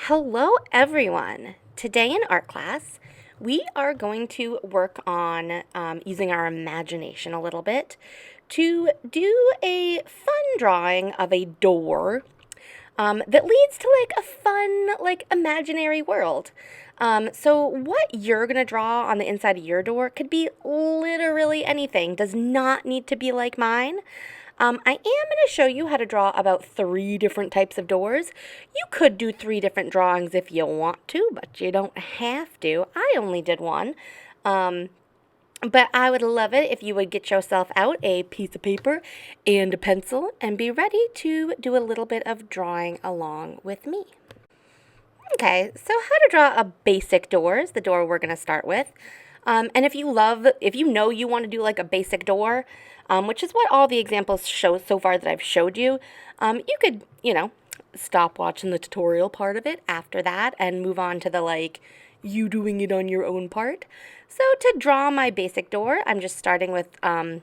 Hello, everyone. Today in art class, we are going to work on using our imagination a little bit to do a fun drawing of a door that leads to like a fun, like imaginary world. So what you're gonna draw on the inside of your door could be literally anything. Does not need to be like mine. I am going to show you how to draw about 3 different types of doors. You could do 3 different drawings if you want to, but you don't have to. I only did one. Um, but I would love it if you would get yourself out a piece of paper and a pencil and be ready to do a little bit of drawing along with me. Okay, so how to draw a basic door is the door we're going to start with. And if you know you want to do like a basic door, which is what all the examples show so far that I've showed you, you could, stop watching the tutorial part of it after that and move on to the like you doing it on your own part. So to draw my basic door, I'm just starting with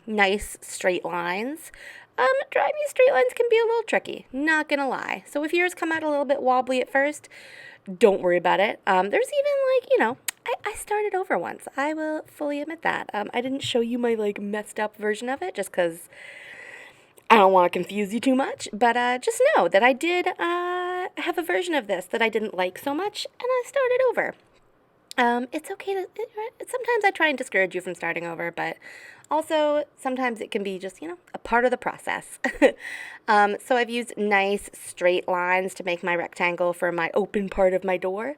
nice straight lines. Drawing these straight lines can be a little tricky, not gonna lie. So if yours come out a little bit wobbly at first, don't worry about it. There's even like, I started over once. I will fully admit that. I didn't show you my like messed up version of it just because I don't want to confuse you too much. But just know that I did have a version of this that I didn't like so much and I started over. It's okay to, sometimes I try and discourage you from starting over, but also sometimes it can be just, a part of the process. So I've used nice straight lines to make my rectangle for my open part of my door.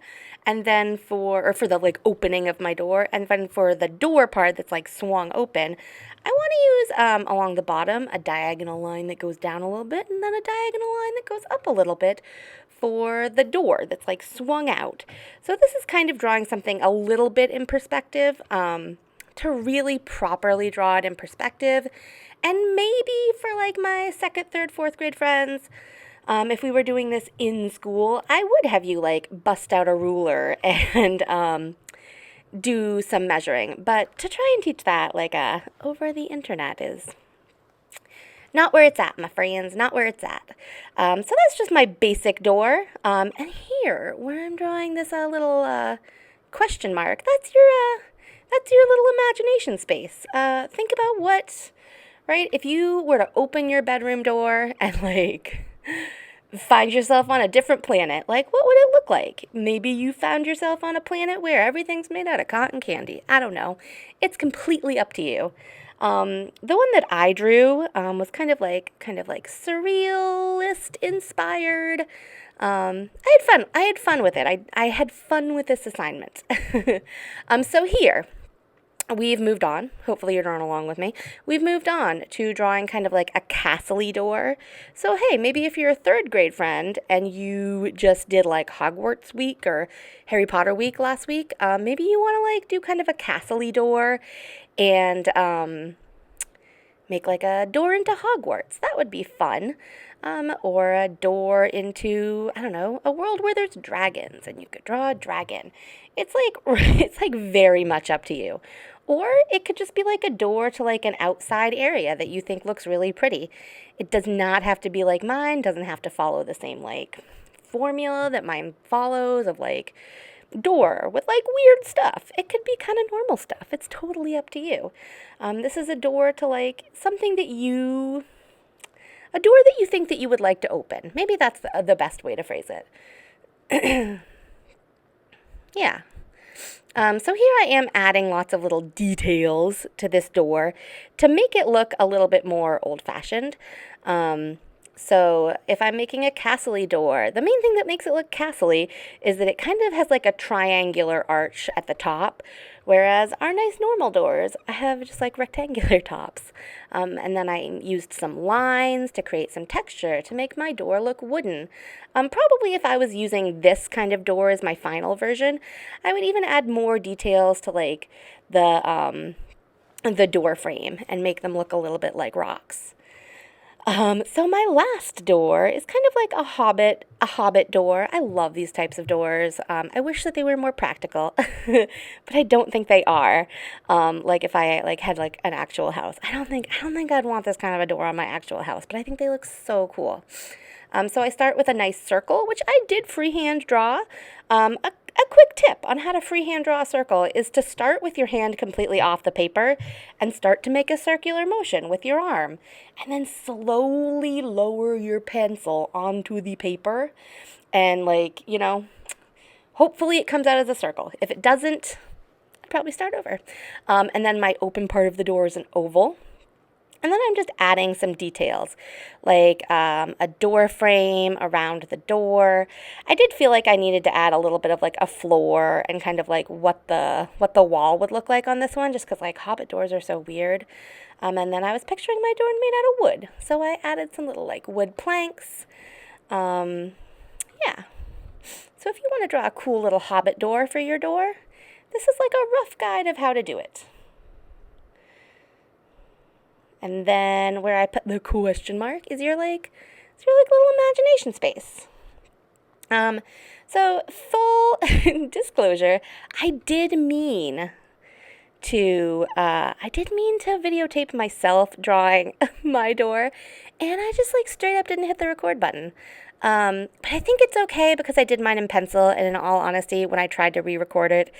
And then for the like opening of my door. And then for the door part that's like swung open, I want to use along the bottom a diagonal line that goes down a little bit and then a diagonal line that goes up a little bit for the door that's like swung out. So this is kind of drawing something a little bit in perspective to really properly draw it in perspective. And maybe for like my second, third, fourth grade friends, if we were doing this in school, I would have you like bust out a ruler and do some measuring. But to try and teach that like over the internet is not where it's at, my friends, not where it's at. So that's just my basic door. And here, where I'm drawing this little question mark, that's your little imagination space. Think about what, right? If you were to open your bedroom door and like find yourself on a different planet, like what would it look like? Maybe you found yourself on a planet where everything's made out of cotton candy. I don't know. It's completely up to you. The one that I drew was kind of like surrealist inspired. I had fun. I had fun with it. I had fun with this assignment. So here we've moved on. Hopefully you're drawing along with me. We've moved on to drawing kind of like a castle-y door. So hey, maybe if you're a third grade friend and you just did like Hogwarts week or Harry Potter week last week, maybe you want to like do kind of a castle-y door and make like a door into Hogwarts. That would be fun. Or a door into, I don't know, a world where there's dragons and you could draw a dragon. It's like it's like very much up to you. Or it could just be like a door to like an outside area that you think looks really pretty. It does not have to be like mine, doesn't have to follow the same like formula that mine follows of like door with like weird stuff. It could be kind of normal stuff. It's totally up to you. This is a door to like something that a door that you think that you would like to open. Maybe that's the best way to phrase it. Yeah. So here I am adding lots of little details to this door to make it look a little bit more old-fashioned. So if I'm making a castle-y door, the main thing that makes it look castle-y is that it kind of has like a triangular arch at the top, whereas our nice normal doors have just like rectangular tops. And then I used some lines to create some texture to make my door look wooden. Probably if I was using this kind of door as my final version, I would even add more details to like the door frame and make them look a little bit like rocks. So my last door is kind of like a hobbit door. I love these types of doors. I wish that they were more practical, but I don't think they are. Like if I like had like an actual house, I don't think I'd want this kind of a door on my actual house, but I think they look so cool. So I start with a nice circle, which I did freehand draw. A quick tip on how to freehand draw a circle is to start with your hand completely off the paper and start to make a circular motion with your arm. And then slowly lower your pencil onto the paper. And hopefully it comes out as a circle. If it doesn't, I'd probably start over. And then my open part of the door is an oval. And then I'm just adding some details, like a door frame around the door. I did feel like I needed to add a little bit of like a floor and kind of like what the wall would look like on this one, just because like Hobbit doors are so weird. And then I was picturing my door made out of wood, so I added some little like wood planks. Yeah. So if you want to draw a cool little Hobbit door for your door, this is like a rough guide of how to do it. And then where I put the question mark is your little imagination space. So full disclosure, I did mean to videotape myself drawing my door, and I just like straight up didn't hit the record button. But I think it's okay because I did mine in pencil, and in all honesty, when I tried to re-record it,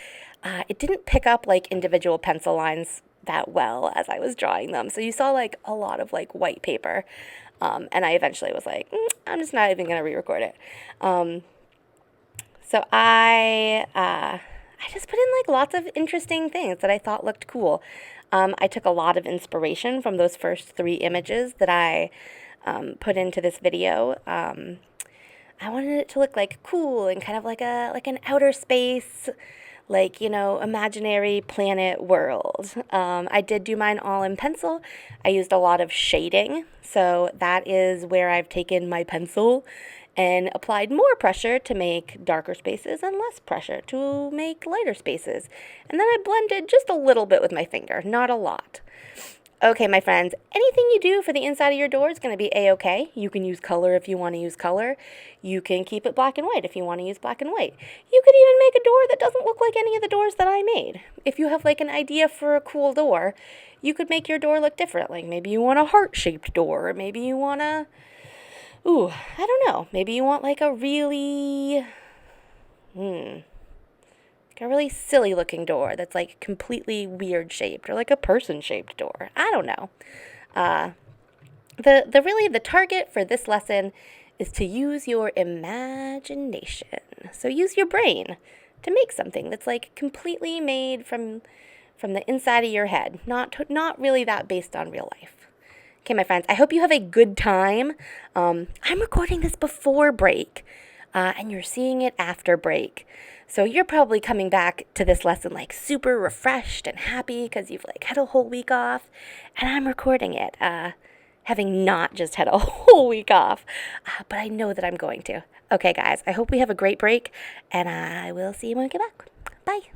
it didn't pick up like individual pencil lines that well as I was drawing them. So you saw like a lot of like white paper. And I eventually was like, I'm just not even going to re-record it. So I just put in like lots of interesting things that I thought looked cool. I took a lot of inspiration from those first 3 images that I put into this video. I wanted it to look like cool and kind of like an outer space, like, imaginary planet world. I did do mine all in pencil. I used a lot of shading, so that is where I've taken my pencil and applied more pressure to make darker spaces and less pressure to make lighter spaces. And then I blended just a little bit with my finger, not a lot. Okay, my friends, anything you do for the inside of your door is going to be A-okay. You can use color if you want to use color. You can keep it black and white if you want to use black and white. You could even make a door that doesn't look like any of the doors that I made. If you have like an idea for a cool door, you could make your door look different. Like maybe you want a heart-shaped door, or maybe you want I don't know. Maybe you want like a really silly looking door that's like completely weird shaped, or like a person shaped door. I don't know. The target for this lesson is to use your imagination. So use your brain to make something that's like completely made from the inside of your head, not really that based on real life. Okay, my friends, I hope you have a good time. I'm recording this before break, and you're seeing it after break. So you're probably coming back to this lesson like super refreshed and happy because you've like had a whole week off, and I'm recording it, having not just had a whole week off, but I know that I'm going to. Okay, guys, I hope we have a great break, and I will see you when we get back. Bye.